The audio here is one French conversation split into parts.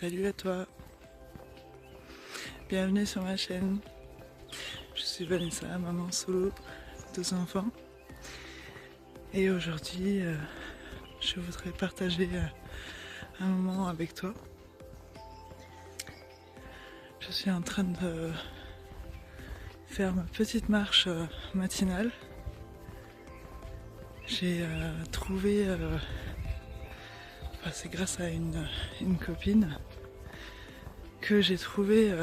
Salut à toi, bienvenue sur ma chaîne. Je suis Vanessa, maman solo, 2 enfants. Et aujourd'hui, je voudrais partager un moment avec toi. Je suis en train de faire ma petite marche matinale. J'ai trouvé, c'est grâce à une copine que j'ai trouvé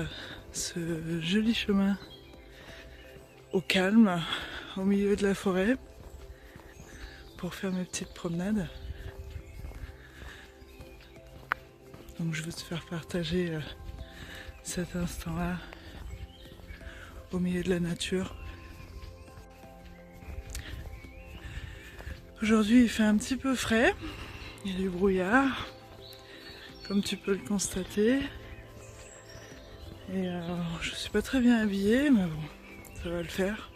ce joli chemin au calme, au milieu de la forêt, pour faire mes petites promenades. Donc je veux te faire partager cet instant-là au milieu de la nature. Aujourd'hui il fait un petit peu frais, il y a du brouillard, comme tu peux le constater. Et je suis pas très bien habillée, mais bon, ça va le faire,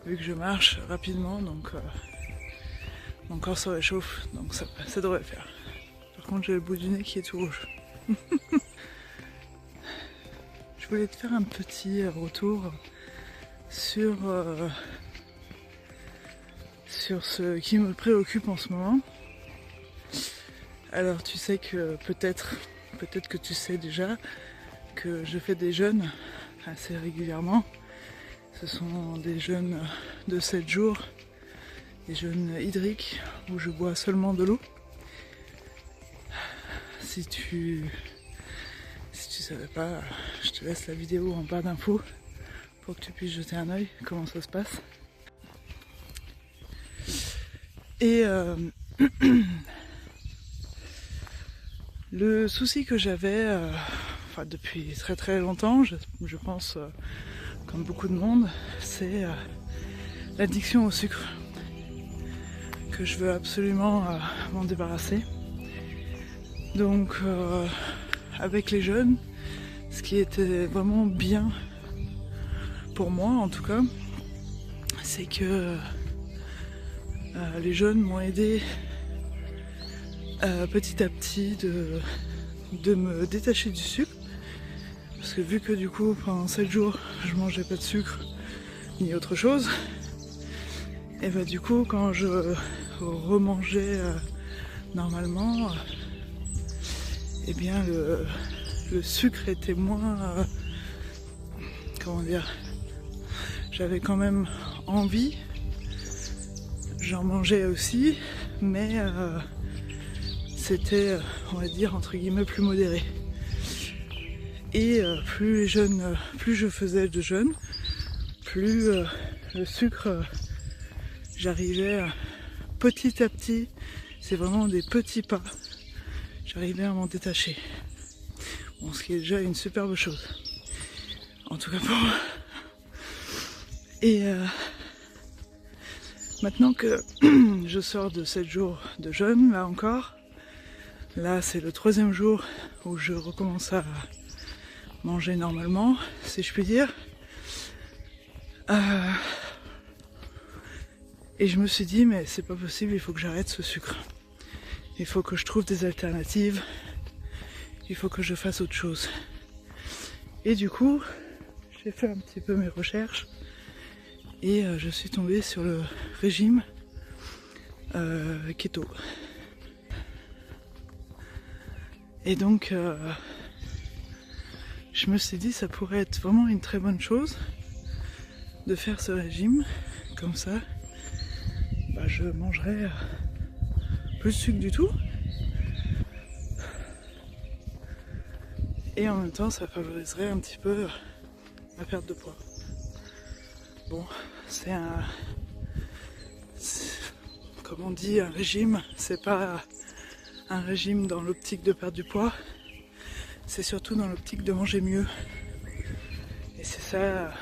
vu que je marche rapidement, donc mon corps se réchauffe, donc ça devrait le faire. Par contre j'ai le bout du nez qui est tout rouge. Je voulais te faire un petit retour sur ce qui me préoccupe en ce moment. Alors tu sais que peut-être que tu sais déjà que je fais des jeûnes assez régulièrement. Ce sont des jeûnes de 7 jours, des jeûnes hydriques où je bois seulement de l'eau. Si tu savais pas, je te laisse la vidéo en barre d'infos pour que tu puisses jeter un œil comment ça se passe. Et le souci que j'avais depuis très très longtemps, je pense comme beaucoup de monde, c'est l'addiction au sucre, que je veux absolument m'en débarrasser. Donc avec les jeûnes, ce qui était vraiment bien pour moi en tout cas, c'est que les jeûnes m'ont aidé petit à petit de me détacher du sucre. Parce que vu que du coup pendant 7 jours je mangeais pas de sucre ni autre chose, et bah du coup quand je remangeais normalement, et bien le sucre était moins, comment dire, j'avais quand même envie, j'en mangeais aussi, mais c'était, on va dire entre guillemets, plus modéré. Et plus je faisais de jeûne, plus le sucre, j'arrivais petit à petit, c'est vraiment des petits pas, j'arrivais à m'en détacher. Bon, ce qui est déjà une superbe chose, en tout cas pour moi. Et maintenant que je sors de 7 jours de jeûne, là c'est le 3e jour où je recommence à manger normalement, si je puis dire. Et je me suis dit, mais c'est pas possible, il faut que j'arrête ce sucre. Il faut que je trouve des alternatives. Il faut que je fasse autre chose. Et du coup, j'ai fait un petit peu mes recherches et je suis tombée sur le régime keto. Et donc, je me suis dit, ça pourrait être vraiment une très bonne chose de faire ce régime. Comme ça, je mangerais plus de sucre du tout. Et en même temps, ça favoriserait un petit peu ma perte de poids. Bon, comme on dit, un régime, c'est pas un régime dans l'optique de perdre du poids, c'est surtout dans l'optique de manger mieux. Et c'est ça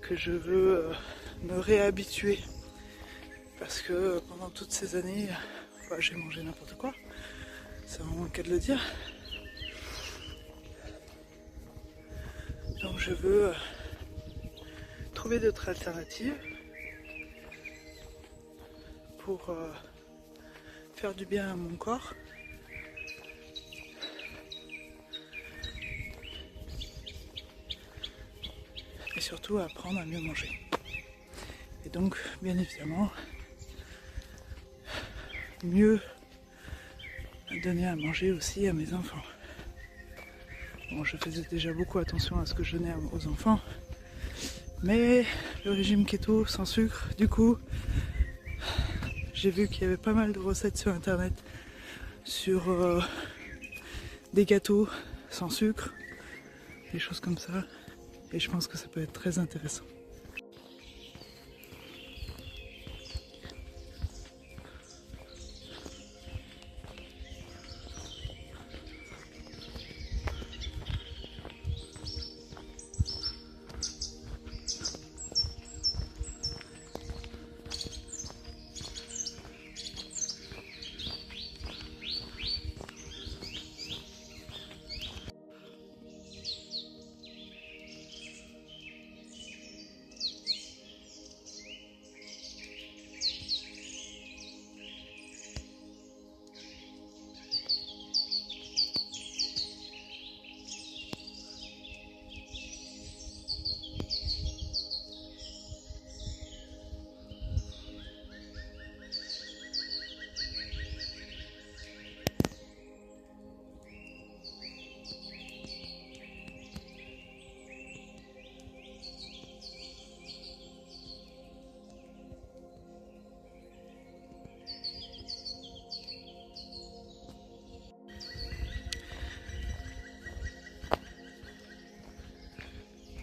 que je veux me réhabituer. Parce que pendant toutes ces années, j'ai mangé n'importe quoi. C'est vraiment le cas de le dire. Donc je veux trouver d'autres alternatives pour faire du bien à mon corps et surtout apprendre à mieux manger. Et donc, bien évidemment, mieux donner à manger aussi à mes enfants. Bon, je faisais déjà beaucoup attention à ce que je donnais aux enfants, mais le régime keto sans sucre, du coup, j'ai vu qu'il y avait pas mal de recettes sur internet sur des gâteaux sans sucre, des choses comme ça, et je pense que ça peut être très intéressant.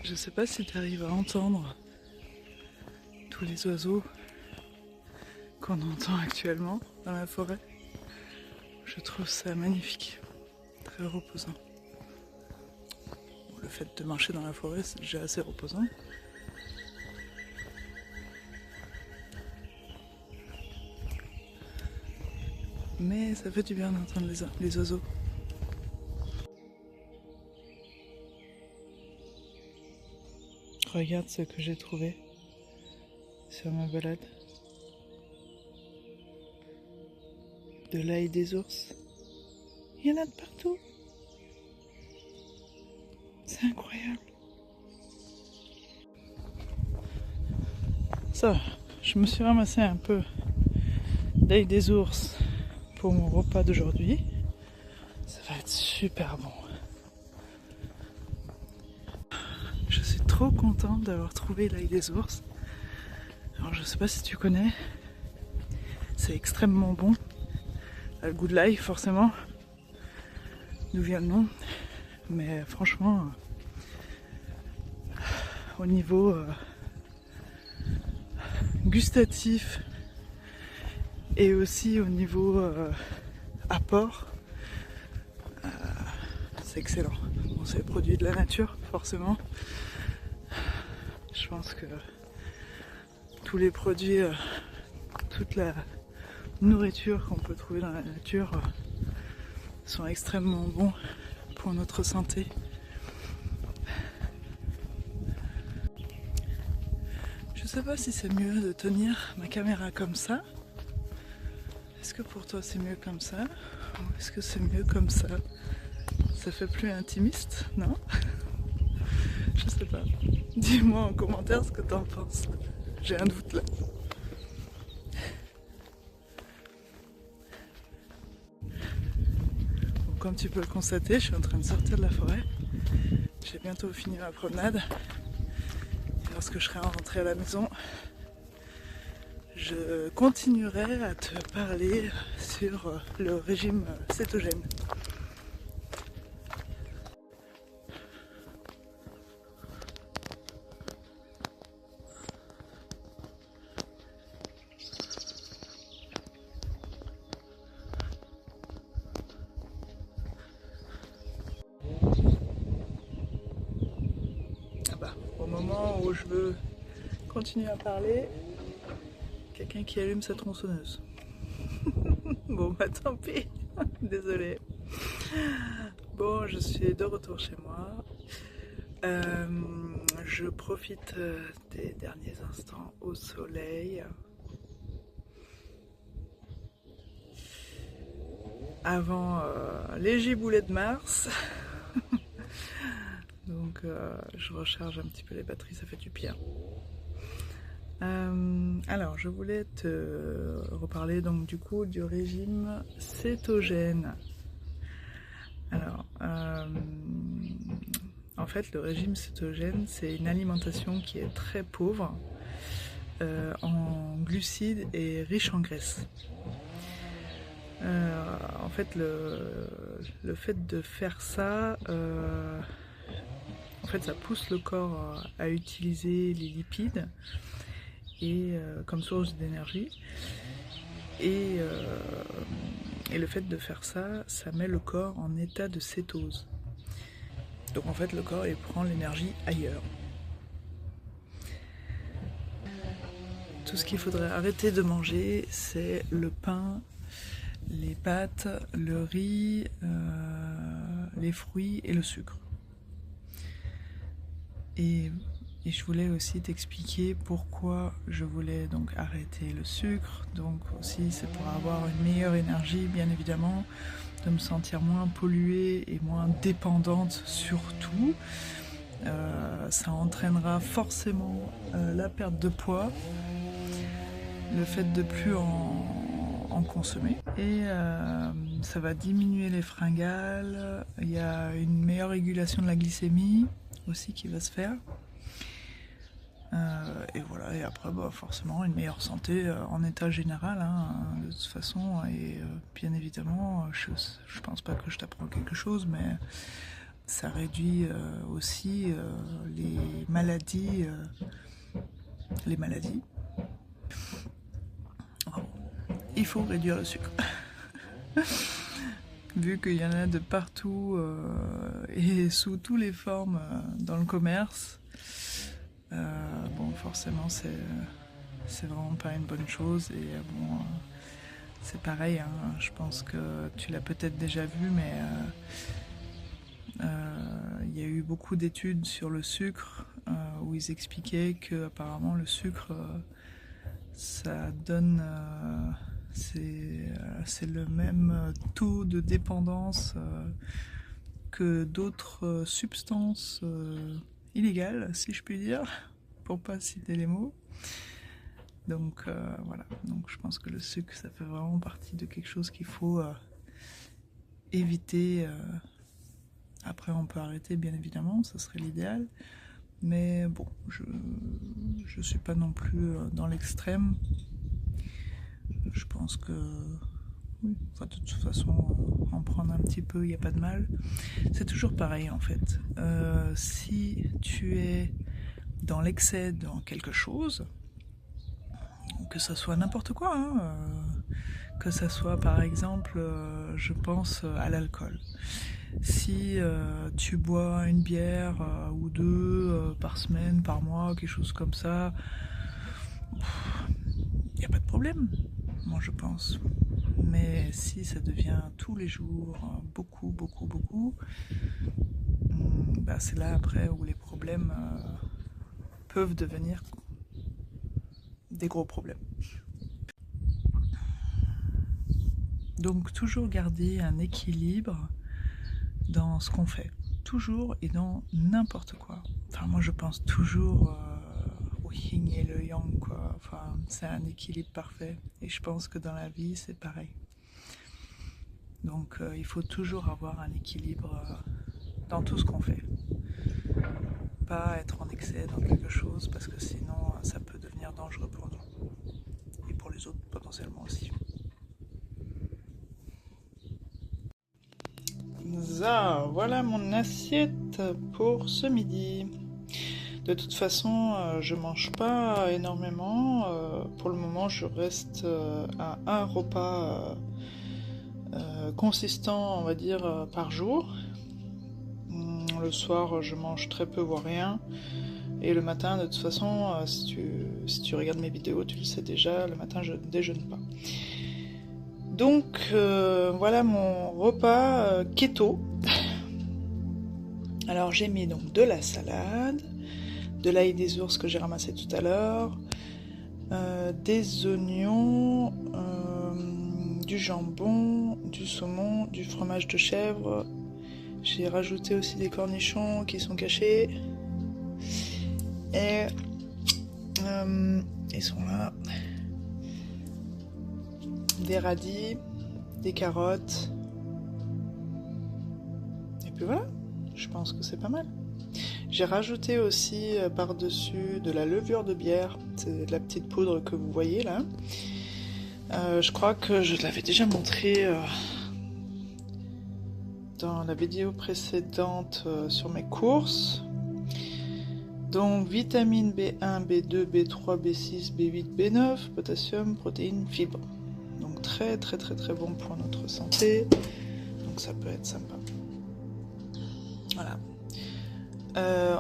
Je sais pas si tu arrives à entendre tous les oiseaux qu'on entend actuellement dans la forêt. Je trouve ça magnifique, très reposant. Bon, le fait de marcher dans la forêt, c'est déjà assez reposant. Mais ça fait du bien d'entendre les oiseaux. Regarde ce que j'ai trouvé sur ma balade. De l'ail des ours. Il y en a de partout. C'est incroyable. Ça, je me suis ramassé un peu d'ail des ours pour mon repas d'aujourd'hui. Ça va être super bon. Je suis trop contente d'avoir trouvé l'ail des ours. Alors je sais pas si tu connais, c'est extrêmement bon. Le goût de l'ail forcément, d'où vient le nom. Mais franchement, au niveau gustatif et aussi au niveau apport, c'est excellent. Bon, c'est produit de la nature forcément. Je pense que tous les produits, toute la nourriture qu'on peut trouver dans la nature sont extrêmement bons pour notre santé. Je sais pas si c'est mieux de tenir ma caméra comme ça. Est-ce que pour toi c'est mieux comme ça? Ou est-ce que c'est mieux comme ça? Ça fait plus intimiste, non? Je sais pas. Dis-moi en commentaire ce que t'en penses. J'ai un doute là. Bon, comme tu peux le constater, je suis en train de sortir de la forêt. J'ai bientôt fini ma promenade. Et lorsque je serai rentrée à la maison, je continuerai à te parler sur le régime cétogène. Au moment où je veux continuer à parler, quelqu'un qui allume sa tronçonneuse. Bon bah tant pis, désolée. Bon, je suis de retour chez moi. Je profite des derniers instants au soleil. Avant les giboulées de mars. Donc je recharge un petit peu les batteries, ça fait du bien. Alors, je voulais te reparler donc du coup du régime cétogène. Alors, en fait, le régime cétogène, c'est une alimentation qui est très pauvre en glucides et riche en graisse. En fait, le fait de faire ça, en fait, ça pousse le corps à utiliser les lipides et comme source d'énergie. Et le fait de faire ça, ça met le corps en état de cétose. Donc en fait, le corps il prend l'énergie ailleurs. Tout ce qu'il faudrait arrêter de manger, c'est le pain, les pâtes, le riz, les fruits et le sucre. Et je voulais aussi t'expliquer pourquoi je voulais donc arrêter le sucre. Donc aussi c'est pour avoir une meilleure énergie, bien évidemment, de me sentir moins polluée et moins dépendante surtout. Ça entraînera forcément la perte de poids, le fait de plus en consommer. Et ça va diminuer les fringales, il y a une meilleure régulation de la glycémie aussi qui va se faire. Et voilà, et après forcément une meilleure santé en état général de toute façon, et bien évidemment je pense pas que je t'apprends quelque chose, mais ça réduit aussi les maladies. Il faut réduire le sucre. Vu qu'il y en a de partout et sous toutes les formes dans le commerce, bon, forcément c'est vraiment pas une bonne chose. Et bon, c'est pareil, hein, je pense que tu l'as peut-être déjà vu, mais il y a eu beaucoup d'études sur le sucre où ils expliquaient que apparemment le sucre ça donne c'est le même taux de dépendance que d'autres substances illégales, si je puis dire, pour pas citer les mots. Donc voilà, donc je pense que le sucre ça fait vraiment partie de quelque chose qu'il faut éviter. Après on peut arrêter bien évidemment, ça serait l'idéal, mais bon, je suis pas non plus dans l'extrême. Je pense que oui, enfin, de toute façon en prendre un petit peu, il n'y a pas de mal. C'est toujours pareil en fait. Si tu es dans l'excès dans quelque chose, que ça soit n'importe quoi, hein, que ça soit par exemple, je pense à l'alcool. Si tu bois une bière ou deux par semaine, par mois, quelque chose comme ça, il n'y a pas de problème, moi je pense. Mais si ça devient tous les jours, beaucoup, bah c'est là après où les problèmes peuvent devenir des gros problèmes. Donc toujours garder un équilibre dans ce qu'on fait, toujours et dans n'importe quoi. Enfin moi je pense toujours au yin et le yang, quoi. Enfin c'est un équilibre parfait et je pense que dans la vie c'est pareil. Donc il faut toujours avoir un équilibre dans tout ce qu'on fait. Pas être en excès dans quelque chose parce que sinon ça peut devenir dangereux pour nous et pour les autres potentiellement aussi. Ça, voilà mon assiette pour ce midi. De toute façon, je mange pas énormément. Pour le moment, je reste à un repas consistant, on va dire, par jour. Le soir, je mange très peu, voire rien. Et le matin, de toute façon, si tu regardes mes vidéos, tu le sais déjà, le matin, je ne déjeune pas. Donc, voilà mon repas keto. Alors, j'ai mis donc de la salade, de l'ail des ours que j'ai ramassé tout à l'heure, des oignons, du jambon, du saumon, du fromage de chèvre, J'ai rajouté aussi des cornichons qui sont cachés. Et ils sont là. Des radis, des carottes. Et puis voilà, je pense que c'est pas mal. J'ai rajouté aussi par-dessus de la levure de bière. C'est de la petite poudre que vous voyez là. Je crois que je l'avais déjà montré dans la vidéo précédente sur mes courses. Donc vitamine B1, B2, B3, B6, B8, B9, potassium, protéines, fibres. Donc très bon pour notre santé. Donc ça peut être sympa. Voilà.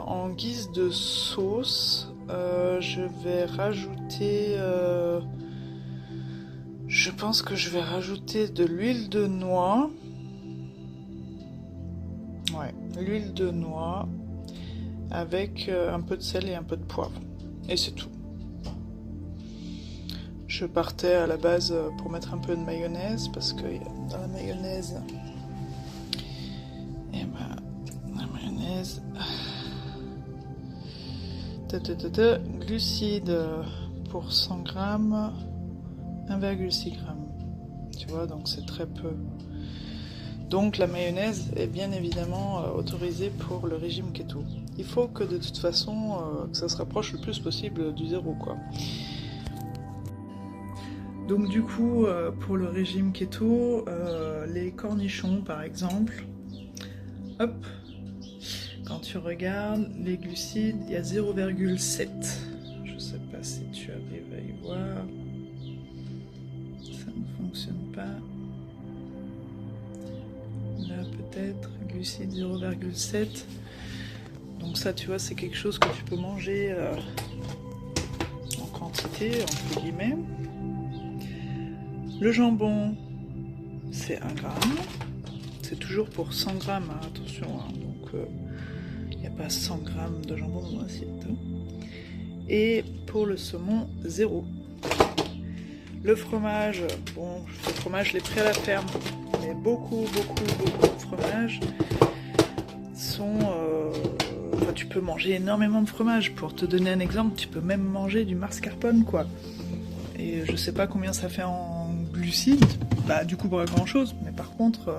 En guise de sauce, je vais rajouter... je pense que je vais rajouter de l'huile de noix. Ouais, l'huile de noix avec un peu de sel et un peu de poivre. Et c'est tout. Je partais à la base pour mettre un peu de mayonnaise parce que dans la mayonnaise, et ben, la mayonnaise, glucides pour 100 grammes, 1,6 g. Tu vois, donc c'est très peu. Donc la mayonnaise est bien évidemment autorisée pour le régime keto. Il faut que de toute façon que ça se rapproche le plus possible du zéro, quoi. Donc du coup pour le régime keto, les cornichons par exemple, hop, quand tu regardes les glucides, il y a 0,7. Je sais pas si tu arrives à y voir. Ça ne fonctionne pas. Là peut-être, glucides 0,7. Donc ça tu vois c'est quelque chose que tu peux manger en quantité, entre guillemets. Le jambon c'est 1 gramme. C'est toujours pour 100 grammes, hein, attention. Hein, donc il n'y a pas 100 grammes de jambon dans l'assiette. Hein. Et pour le saumon, 0. Le fromage, bon, le fromage je l'ai pris à la ferme. Mais beaucoup de fromages sont... enfin, tu peux manger énormément de fromage. Pour te donner un exemple, tu peux même manger du mascarpone, quoi. Et je sais pas combien ça fait en glucides. Bah, du coup, pas grand chose. Mais par contre,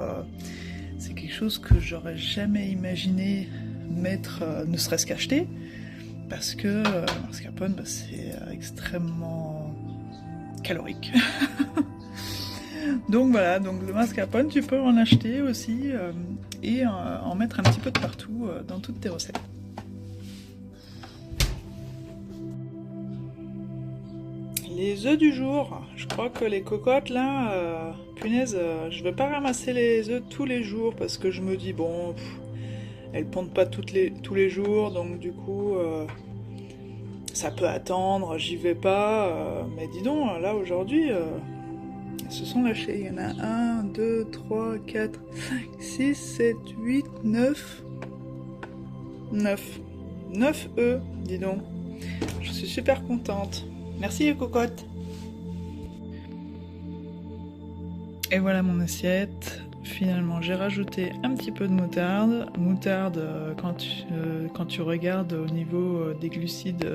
c'est quelque chose que j'aurais jamais imaginé mettre, ne serait-ce qu'acheter. Parce que mascarpone, bah, c'est extrêmement calorique. Donc voilà, donc le mascarpone, tu peux en acheter aussi et en mettre un petit peu de partout dans toutes tes recettes. Les œufs du jour, je crois que les cocottes là, punaise, je vais pas ramasser les œufs tous les jours parce que je me dis bon, elles pondent pas tous les jours, donc du coup ça peut attendre, j'y vais pas, mais dis donc, là aujourd'hui... se sont lâchés. Il y en a 1, 2, 3, 4, 5, 6, 7, 8, 9. 9 œufs, dis donc. Je suis super contente. Merci les cocottes. Et voilà mon assiette. Finalement, j'ai rajouté un petit peu de moutarde. Moutarde, quand tu regardes au niveau des glucides,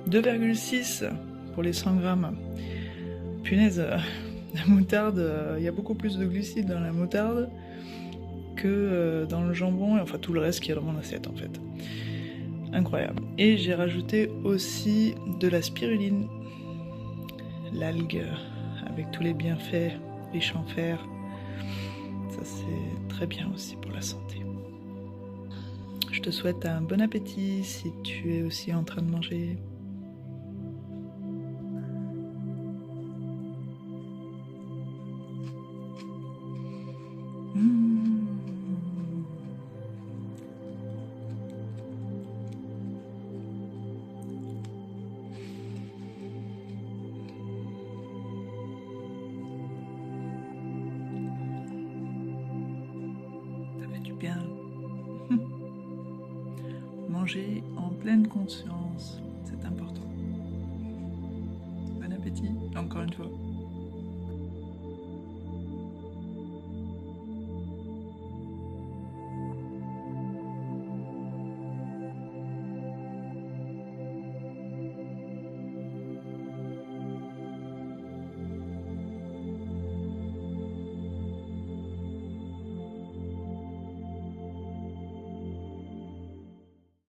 2,6 pour les 100 grammes. Punaise, la moutarde, il y a beaucoup plus de glucides dans la moutarde que dans le jambon, et enfin tout le reste qui est dans mon assiette en fait. Incroyable. Et j'ai rajouté aussi de la spiruline, l'algue avec tous les bienfaits, riche en fer. Ça c'est très bien aussi pour la santé. Je te souhaite un bon appétit si tu es aussi en train de manger. Ça fait du bien. Manger en pleine conscience, c'est important. Bon appétit, encore une fois.